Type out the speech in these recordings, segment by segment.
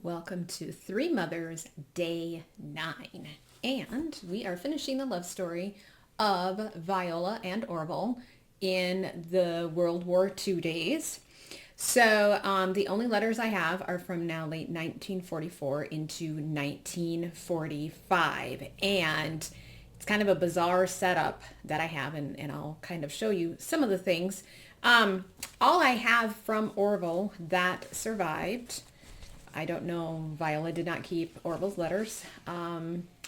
Welcome to Three Mothers, Day 9. And we are finishing the love story of Viola and Orville in the World War II days. So the only letters I have are from now late 1944 into 1945. And it's kind of a bizarre setup that I have, and I'll kind of show you some of the things. All I have from Orville that survived, I don't know, Viola did not keep Orville's letters.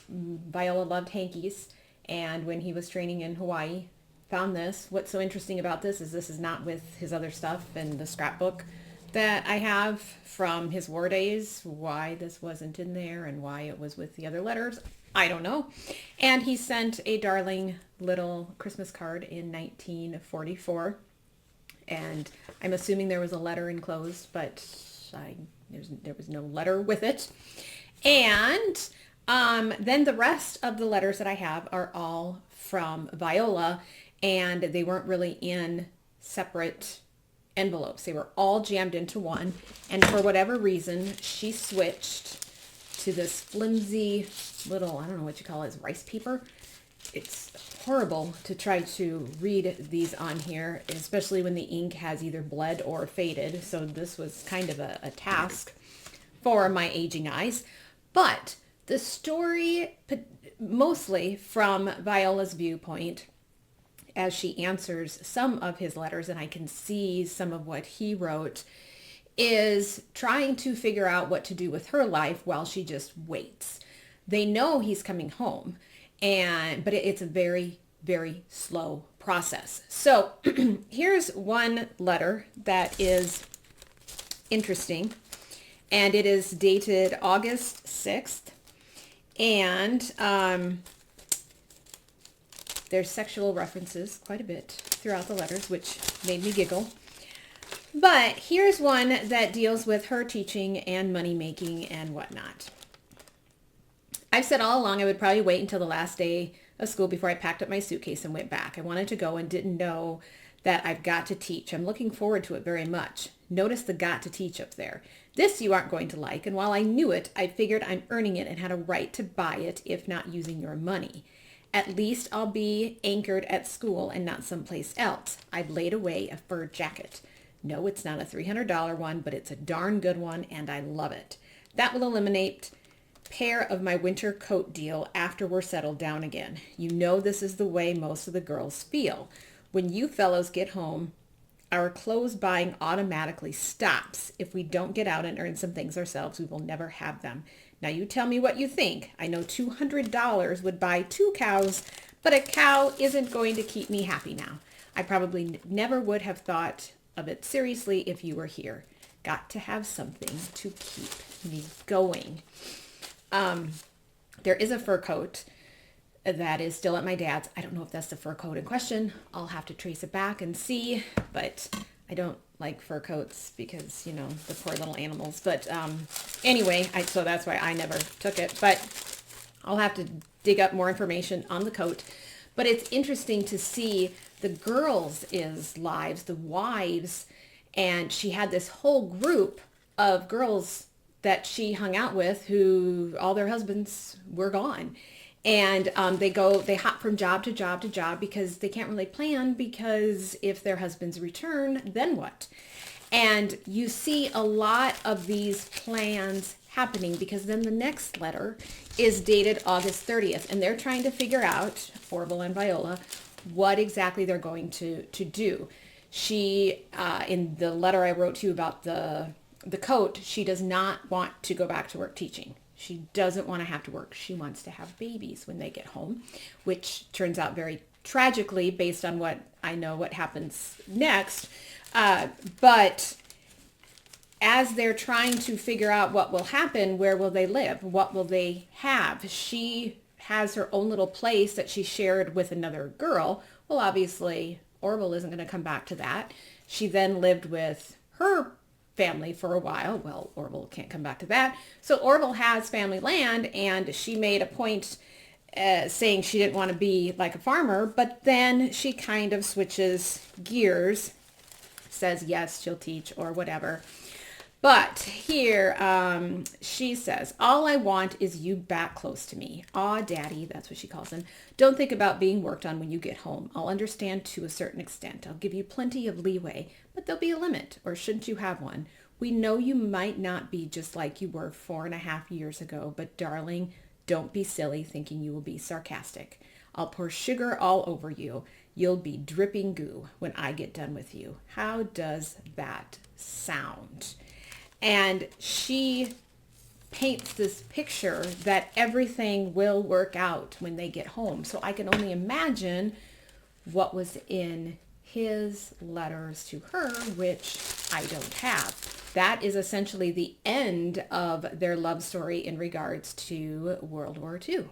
Viola loved hankies, and when he was training in Hawaii, found this. What's so interesting about this is not with his other stuff and the scrapbook that I have from his war days. Why this wasn't in there and why it was with the other letters, I don't know. And he sent a darling little Christmas card in 1944. And I'm assuming there was a letter enclosed, but there was no letter with it. And then the rest of the letters that I have are all from Viola, and they weren't really in separate envelopes. They were all jammed into one. And for whatever reason, she switched to this flimsy little, I don't know what you call it, rice paper. It's horrible to try to read these on here, especially when the ink has either bled or faded. So this was kind of a task for my aging eyes. But the story, mostly from Viola's viewpoint, as she answers some of his letters, and I can see some of what he wrote, is trying to figure out what to do with her life while she just waits. They know he's coming home, but it's a very, very slow process. So here's one letter that is interesting, and it is dated August 6th, and there's sexual references quite a bit throughout the letters, which made me giggle. But here's one that deals with her teaching and money making and whatnot. I've said all along I would probably wait until the last day of school before I packed up my suitcase and went back. I wanted to go and didn't know that I've got to teach. I'm looking forward to it very much. Notice the got to teach up there. This you aren't going to like, and while I knew it, I figured I'm earning it and had a right to buy it if not using your money. At least I'll be anchored at school and not someplace else. I've laid away a fur jacket. No, it's not a $300 one, but it's a darn good one, and I love it. That will eliminate pair of my winter coat deal after we're settled down again. You know this is the way most of the girls feel. When you fellows get home, our clothes buying automatically stops. If we don't get out and earn some things ourselves, we will never have them. Now you tell me what you think. I know $200 would buy 2 cows, but a cow isn't going to keep me happy now. I probably never would have thought of it seriously if you were here. Got to have something to keep me going. There is a fur coat that is still at my dad's. I don't know if that's the fur coat in question. I'll have to trace it back and see, but I don't like fur coats because, you know, the poor little animals. But anyway, so that's why I never took it. But I'll have to dig up more information on the coat. But it's interesting to see the girls' lives, the wives, and she had this whole group of girls that she hung out with who all their husbands were gone. And they hop from job to job to job because they can't really plan, because if their husbands return, then what? And you see a lot of these plans happening, because then the next letter is dated August 30th, and they're trying to figure out, Orville and Viola, what exactly they're going to do. She, in the letter I wrote to you about the coat, she does not want to go back to work teaching. She doesn't want to have to work. She wants to have babies when they get home, which turns out very tragically based on what I know what happens next. But as they're trying to figure out what will happen, where will they live? What will they have? She has her own little place that she shared with another girl. Well, obviously, Orville isn't going to come back to that. She then lived with her family for a while. Well, Orville can't come back to that. So Orville has family land, and she made a point saying she didn't want to be like a farmer, but then she kind of switches gears, says yes, she'll teach or whatever. But here, she says, all I want is you back close to me. Aw, Daddy, that's what she calls him. Don't think about being worked on when you get home. I'll understand to a certain extent. I'll give you plenty of leeway, but there'll be a limit, or shouldn't you have one? We know you might not be just like you were 4.5 years ago, but darling, don't be silly thinking you will be sarcastic. I'll pour sugar all over you. You'll be dripping goo when I get done with you. How does that sound? And she paints this picture that everything will work out when they get home. So I can only imagine what was in his letters to her, which I don't have. That is essentially the end of their love story in regards to World War II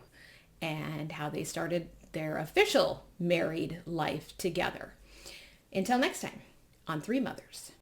and how they started their official married life together. Until next time on Three Mothers.